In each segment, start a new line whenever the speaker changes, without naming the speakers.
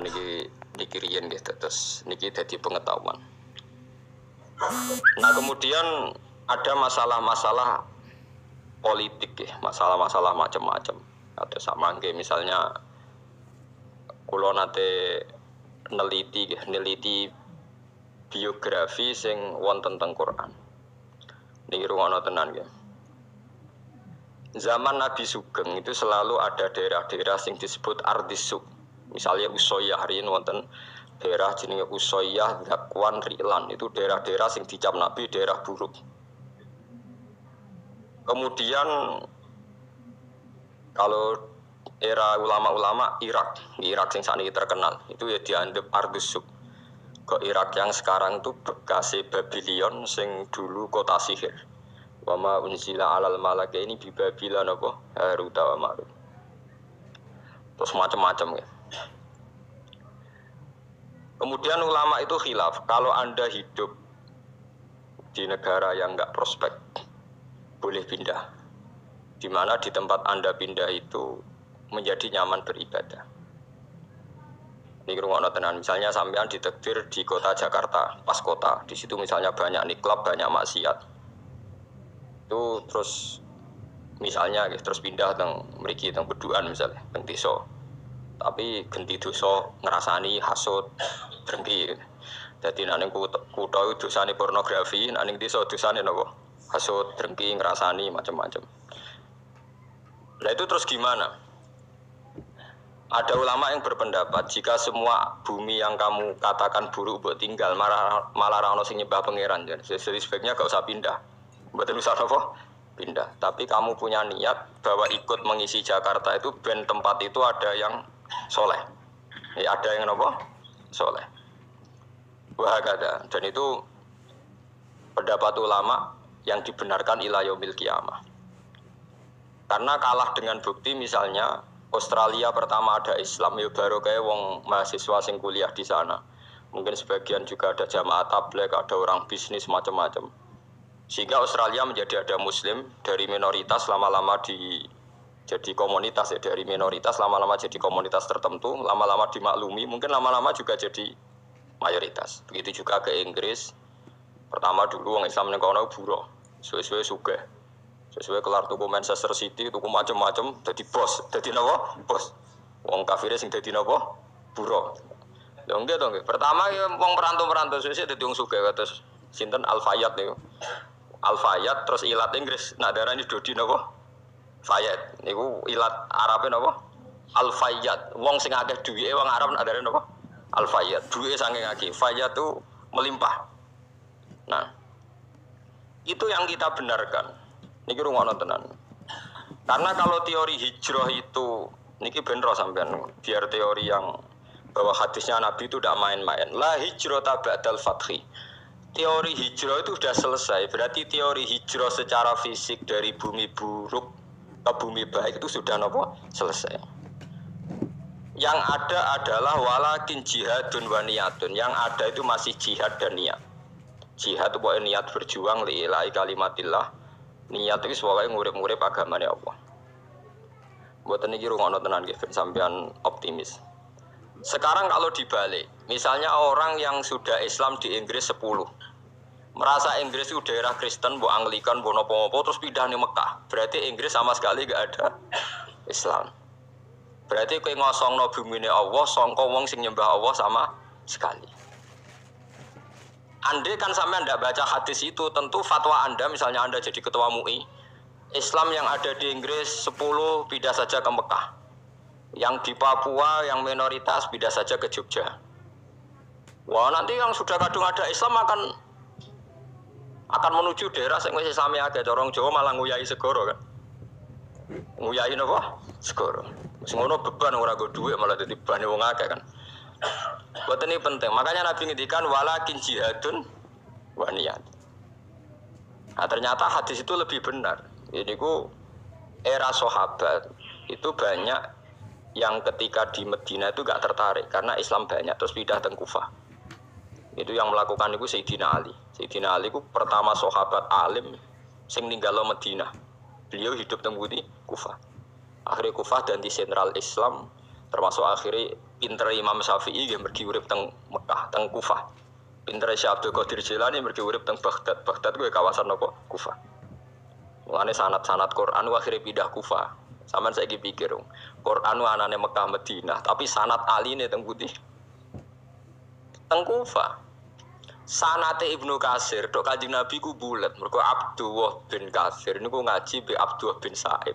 mun niki riyen nggih terus niki dadi pengetahuan. Nah, kemudian ada masalah-masalah politik ya, masalah-masalah macam-macam. Ada samangke misalnya kula nate neliti biografi sing wonten teng Quran. Niki rungono tenan nggih. Zaman Nabi Sugeng itu selalu ada daerah-daerah sing disebut Ardisuk. Misalnya Usoyah, hari ini wonten daerah jenenge Usoyah, Zakwan, Ri'lan. Itu daerah-daerah sing dicap Nabi daerah buruk. Kemudian kalau era ulama-ulama Irak sing sakniki terkenal, itu ya dianggap Ardisuk. Kok Irak yang sekarang itu bekasi Babylon sing dulu kota sihir. Wama unzila alal malaka ini bi Babila napa Harut wa Marut. Terus macam-macam ya. Kemudian ulama itu khilaf, kalau Anda hidup di negara yang enggak prospek boleh pindah. Di mana di tempat Anda pindah itu menjadi nyaman beribadah. Ini rumah tenan, misalnya sampean ditakdir di kota Jakarta, pas kota, di situ misalnya banyak niklab, banyak maksiat. Itu terus misalnya terus pindah teng mriki teng Beduan misalnya teng desa. Tapi genti dosa ngrasani hasud, drengki. Dadi nek ning kutha iku dosane pornografi, nek ning desa dosane napa? Hasud, drengki, ngrasani macam-macam. Lah itu terus gimana? Ada ulama yang berpendapat jika semua bumi yang kamu katakan buruk buat tinggal malah ora ono sing nyembah pangeran, jadi sebaiknya gak usah pindah. Mboten usah apa? Pindah. Tapi kamu punya niat bahwa ikut mengisi Jakarta itu ben tempat itu ada yang soleh. Ya, ada yang apa? Soleh. Wah, ada. Dan itu pendapat ulama yang dibenarkan ila yaumil qiyamah. Karena kalah dengan bukti misalnya Australia pertama ada Islam ya baru kayak wong mahasiswa sing kuliah di sana. Mungkin sebagian juga ada jamaah tabligh, ada orang bisnis macam-macam. Sehingga Australia menjadi ada Muslim dari minoritas lama-lama jadi komunitas ya, dari minoritas lama-lama jadi komunitas tertentu, lama-lama dimaklumi, mungkin lama-lama juga jadi mayoritas. Begitu juga ke Inggris. Pertama dulu orang Islam ning kono buruh, suwe-suwe sugih. Sesuai kelar tuku Manchester City, tuku macam-macam, jadi bos, jadi napa? Bos. Wong kafire sing dadi napa? Buruh. Lha nggih to nggih. Pertama ya wong perantau-perantau suwe dadi wong sugih kados sinten Al-Fayyad niku. Al-Fayyad terus ilat Inggris nak darani Dodi napa? Fayyad. Niku ilat Arabe napa? Al-Fayyad. Wong sing akeh duwike wong Arab nak darani napa? Al-Fayyad. Duwike saking akeh. Fayyad itu melimpah. Nah, itu yang kita benarkan. Niki rungokno tenan. Karena kalau teori hijrah itu niki benro sampean biar teori yang bahwa hadisnya Nabi itu tidak main-main. La hijrata ba'dal fathi. Teori hijrah itu sudah selesai. Berarti teori hijrah secara fisik dari bumi buruk ke bumi baik itu sudah nopo selesai. Yang ada adalah walakin jihadun wa niyatun. Yang ada itu masih jihad dan niat. Jihad itu pokoknya niat berjuang lillahi kalimatillah. Niat itu pokoknya ngurip-ngurip agamanya Allah. Mboten niki rungokno tenan nggih sampean optimis. Sekarang kalau dibalik, misalnya orang yang sudah Islam di Inggris 10 merasa Inggris itu daerah Kristen, bu Anglikan, bu nopo-nopo, terus pindah di Mekah. Berarti Inggris sama sekali gak ada Islam. Berarti kowe ngosongno bumine Allah, sangka wong sing nyembah Allah sama sekali. Andai kan sampean ndak baca hadis itu, tentu fatwa Anda, misalnya Anda jadi ketua MUI, Islam yang ada di Inggris 10 pindah saja ke Mekah. Yang di Papua, yang minoritas, pindah saja ke Jogja. Wah, nanti yang sudah kadung ada Islam akan menuju daerah sing wis Islami akeh. Corong Jawa malah nguyai segoro kan. Nguyai napa? Segoro. Wis ngono beban ora go dhuwit malah dadi bane wong akeh kan. Boten ini penting. Makanya Nabi ngendikan walakin jihadun wa niyat. Nah, ternyata hadis itu lebih benar. Ini ku era sahabat itu banyak yang ketika di Medina itu gak tertarik karena Islam banyak terus pindah ke Kufah. Itu yang melakukan itu Sayyidina Ali. Sayyidina Ali itu pertama sahabat alim sing ninggalo Medina. Beliau hidup di Kufah. Akhirnya Kufah dan di sentral Islam termasuk akhirnya Pinter Imam Syafi'i nggih mergi urip teng Mekah, teng Kufah. Pinter Syekh Abdul Qadir Jilani mergi urip teng Baghdad. Baghdad kuwi kawasan napa? Kufah. Mulane sanad-sanad Quran akhirnya pindah Kufah. Sampeyan saiki pikir, Quran anane Mekah Madinah, tapi sanad aline teng putih. Teng Kufah. Sanate Ibnu Katsir tok Kanjeng Nabi ku bulet. Mergo Abdullah bin Katsir niku ngaji be Abdullah bin Sa'ib.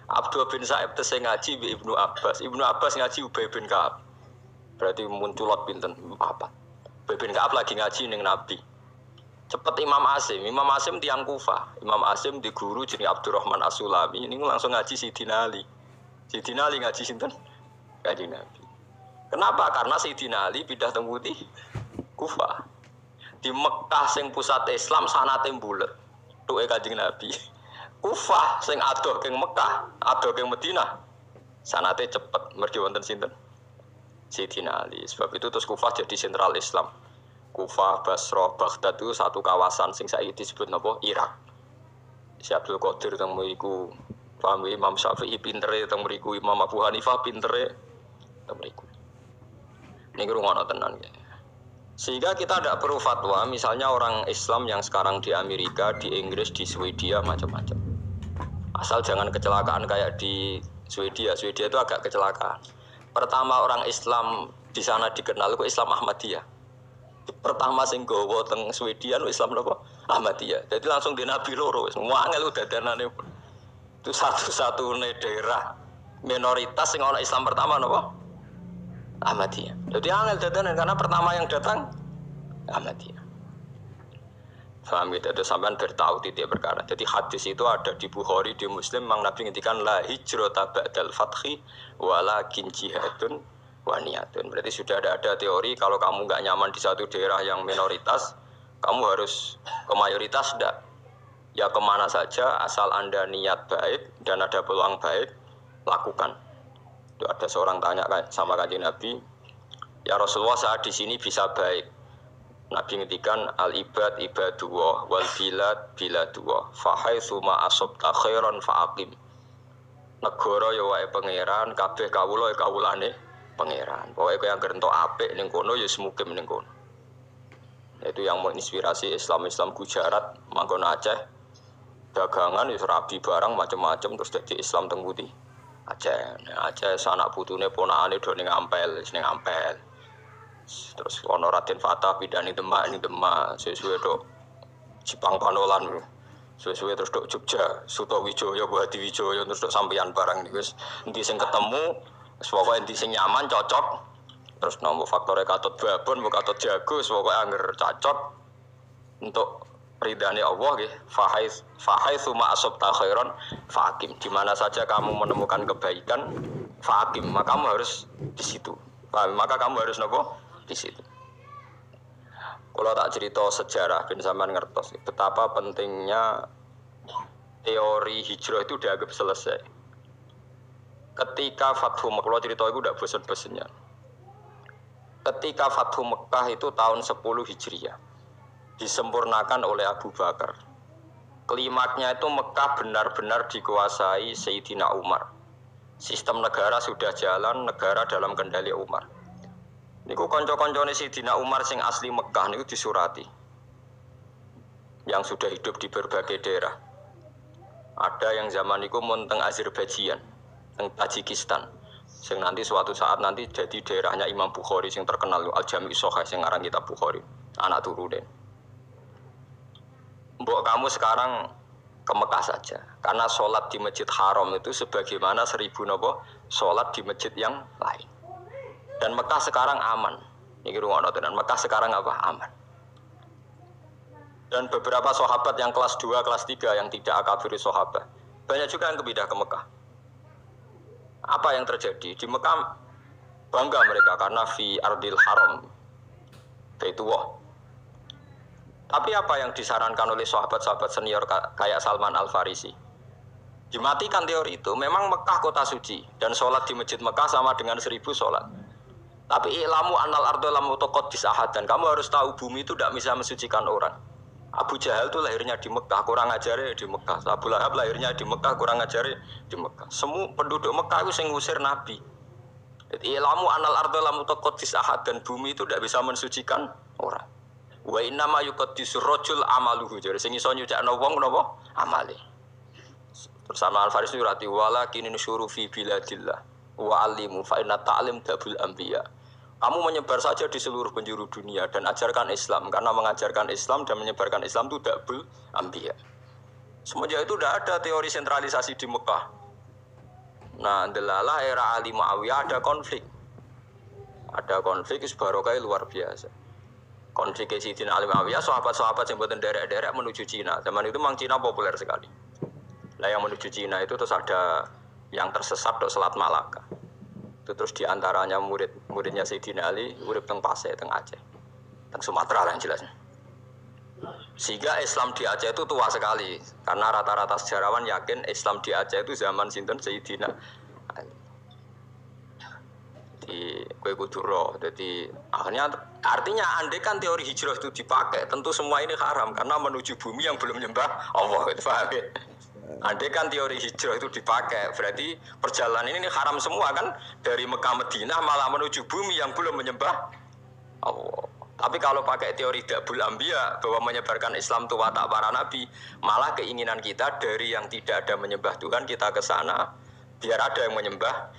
Abdullah bin Sa'ib tesih ngaji be Ibnu Abbas. Ibnu Abbas ngaji Ubay bin Ka'ab. Berarti munculot pinten? Apa? Ubay bin Ka'ab lagi ngaji ning Nabi. Cepet Imam Asim tiang Kufah. Imam Asim di guru jenenge Abdurrahman As-Sulami. Ini langsung ngaji Sidina Ali. Sidina Ali ngaji sinten? Kanjeng Nabi. Kenapa? Karena Sidina Ali pindah teng putih Kufah. Di Mekah sing pusat Islam sanate bulet. Tuke Kanjeng Nabi. Kufah sing adoh keng Mekah, adoh keng Madinah. Sanate cepet mergi wonten sinten? Sidina Ali. Sebab itu terus Kufah jadi sentral Islam. Kufah, Basra, Baghdad itu satu kawasan sing saiki disebut napa? Irak. Syekh Abdul Qadir teng mriku, paham Imam Syafi'i pintere teng mriku, Imam Abu Hanifah pintere teng mriku. Niki rungono tenan ya. Sehingga kita tidak perlu fatwa, misalnya orang Islam yang sekarang di Amerika, di Inggris, di Swedia, macam-macam. Asal jangan kecelakaan kayak di Swedia. Swedia itu agak kecelakaan. Pertama orang Islam di sana dikenal, itu Islam Ahmadiyah. Pertama sing gowo teng Swedia, Islam apa? Ahmadiyah. Jadi langsung di Nabi loro. Semua angel udah danane. Itu satu-satunya daerah minoritas yang orang Islam pertama apa? Ahmadiyah. Jadi angel dadanan karena pertama yang datang Ahmadiyah. Faham gitu, itu sampean bertahu titik perkara. Jadi hadis itu ada di Bukhari, di Muslim, Mang Nabi ngendikan la hijrata ba'dal fathi walakin jihadun wa niyatun. Berarti sudah ada teori kalau kamu enggak nyaman di satu daerah yang minoritas, kamu harus ke mayoritas enggak. Ya kemana saja asal Anda niat baik dan ada peluang baik, lakukan. Itu ada seorang tanya sama Kanjeng Nabi, ya Rasulullah saat di sini bisa baik. Nabi ngendikan al ibad ibadullah wal bilad biladullah fa haitsu ma asabta khairan fa aqim. Negara ya wae pangeran, kabeh kawula ya kawulane pangeran. Pokoke kowe anggere entuk apik ning kono ya semukim ning kono. Itu yang menginspirasi Islam Gujarat, manggon Aceh. Dagangan wis rabi barang macam-macam terus dadi Islam teng putih. Aceh anak putune ponakane do ning Ampel, ning Ampel. Terus ana Raden Fatah pindah ning Demak, suwe-suwe do Jipang Panolan. Suwe-suwe terus do Jogja, Sutawijaya, Buhadi Wijaya terus do sampeyan barang niku wis endi sing ketemu, wis pokoke endi sing nyaman cocok. Terus nomor faktore katut babon, mbok katut jago, pokoke angger cocok untuk ridhani Allah nggih, fahaitsu ma asabta khairan faqim. Di mana saja kamu menemukan kebaikan, faqim, maka kamu harus di situ. Maka kamu harus nopo? Di situ. Kalau tak cerita sejarah ben sampean ngertos betapa pentingnya teori hijrah itu dianggap selesai. Ketika Fathu Mekah, kalau cerita itu tidak bosan-bosannya. Ketika Fathu Mekah itu tahun 10 Hijriah disempurnakan oleh Abu Bakar. Klimaknya itu Mekah benar-benar dikuasai Sayyidina Umar. Sistem negara sudah jalan, negara dalam kendali Umar. Niku kanca-kancane Sayyidina Umar sing asli Mekah niku disurati. Yang sudah hidup di berbagai daerah. Ada yang zaman niku mun teng Azerbaijan, teng Tajikistan. Sing nanti suatu saat nanti jadi daerahnya Imam Bukhari sing terkenal Al-Jami' Shahih sing aran kitab Bukhari, anak turune. Mbok kamu sekarang ke Mekah saja, karena sholat di Masjid Haram itu sebagaimana 1000 nopo sholat di masjid yang lain. Dan Mekah sekarang aman. Ini ruang dan Mekah sekarang apa? Aman. Dan beberapa sahabat yang kelas 2, kelas 3 yang tidak akabir sahabat, banyak juga yang pindah ke Mekah. Apa yang terjadi? Di Mekah bangga mereka karena fi ardil haram, Baitullah. Tapi apa yang disarankan oleh sahabat-sahabat senior kayak Salman Al-Farisi? Dimatikan teori itu. Memang Mekah kota suci dan sholat di masjid Mekah sama dengan 1000 sholat. Tapi ilamu anal ardo lam mutaqaddis ahad, dan kamu harus tahu bumi itu tidak bisa mensucikan orang. Abu Jahal itu lahirnya di Mekah, kurang ajarnya di Mekah. Abu Lahab lahirnya di Mekah, kurang ajarnya di Mekah. Semua penduduk Mekah itu yang ngusir Nabi. Jadi ilmu anal ardo lamu taqaddis ahad dan bumi itu tidak bisa mensucikan orang. Wa inna ma yuqaddisur rajul amaluhu. Jadi sing iso nyucikno wong napa? Amale. Terus Salman Al-Farisi rati walakin nusyuru fi biladillah wa alimu fa inna ta'lim dabul anbiya. Kamu menyebar saja di seluruh penjuru dunia dan ajarkan Islam karena mengajarkan Islam dan menyebarkan Islam itu dabul anbiya. Semenjak itu tidak ada teori sentralisasi di Mekah. Nah, delalah era Ali Muawiyah ada konflik. Ada konflik barokah luar biasa. Konflik Sayyidina Ali Muawiyah, sahabat-sahabat yang buatan derek-derek menuju Cina. Zaman itu memang Cina populer sekali. Nah, yang menuju Cina itu terus ada yang tersesat di Selat Malaka. Itu terus diantaranya muridnya Sayyidina Ali, urip teng Pasai, teng Aceh. Teng Sumatera lah yang jelasnya. Sehingga Islam di Aceh itu tua sekali karena rata-rata sejarawan yakin Islam di Aceh itu zaman sinten Sayyidina Ali. Di kue kuduro, jadi akhirnya artinya andai kan teori hijrah itu dipakai, tentu semua ini haram karena menuju bumi yang belum menyembah Allah, itu paham ya? Andai kan teori hijrah itu dipakai, berarti perjalanan ini haram semua kan dari Mekah Madinah malah menuju bumi yang belum menyembah Allah. Tapi kalau pakai teori dabul anbiya bahwa menyebarkan Islam itu watak para nabi, malah keinginan kita dari yang tidak ada menyembah Tuhan kita ke sana biar ada yang menyembah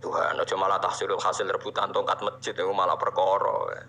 Tuhan. Ojo malah tahsilul hasil rebutan tongkat masjid itu malah perkara.